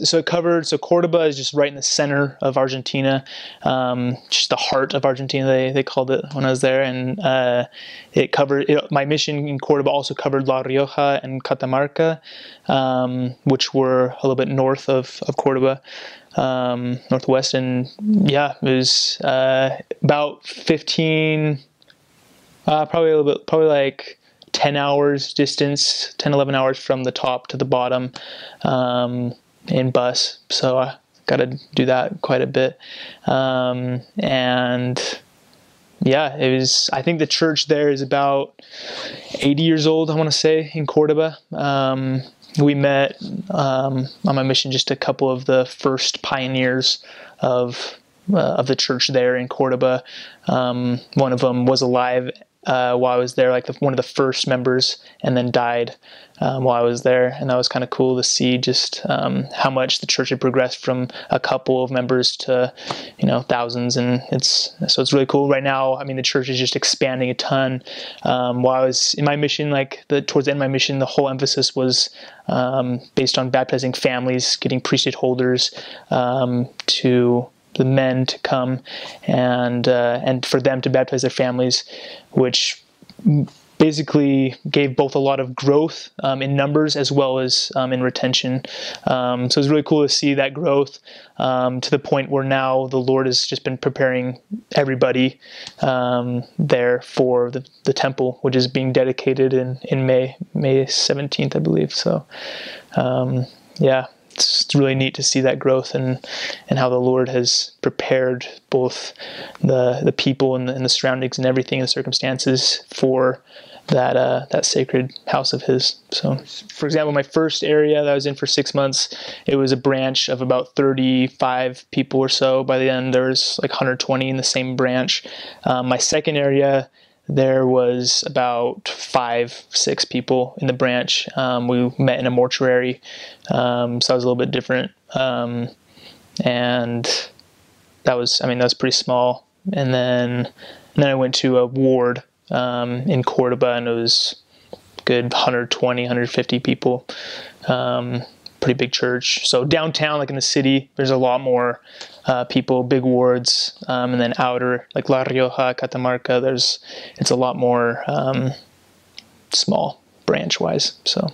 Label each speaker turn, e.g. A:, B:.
A: So Cordoba is just right in the center of Argentina, just the heart of Argentina. They called it when I was there, and my mission in Cordoba also covered La Rioja and Catamarca, which were a little bit north of Cordoba, northwest. And yeah, it was about 15, probably like 10 hours distance, 10, 11 hours from the top to the bottom. In bus, so I got to do that quite a bit, and yeah, I think the church there is about 80 years old, I want to say, in Cordoba. We met on my mission just a couple of the first pioneers of the church there in Cordoba. One of them was alive while I was there, like one of the first members, and then died while I was there, and that was kind of cool to see just how much the church had progressed from a couple of members to thousands, and it's really cool. Right now, I mean, the church is just expanding a ton. While I was in my mission, towards the end of my mission, the whole emphasis was based on baptizing families, getting priesthood holders to the men to come and for them to baptize their families, which basically gave both a lot of growth in numbers as well as in retention. So it was really cool to see that growth to the point where now the Lord has just been preparing everybody there for the temple, which is being dedicated in May 17th, I believe. So yeah. It's really neat to see that growth and how the Lord has prepared both the people and the surroundings and everything, the circumstances for that sacred house of His. So, for example, my first area that I was in for 6 months, it was a branch of about 35 people or so. By the end, there was like 120 in the same branch. My second area, there was about 5, 6 people in the branch. We met in a mortuary, so that was a little bit different. And that was pretty small. And then I went to a ward in Cordoba, and it was good 120, 150 people. Pretty big church. So downtown, like in the city, there's a lot more people, big wards, and then outer, like La Rioja, Catamarca, it's a lot more small branch-wise. So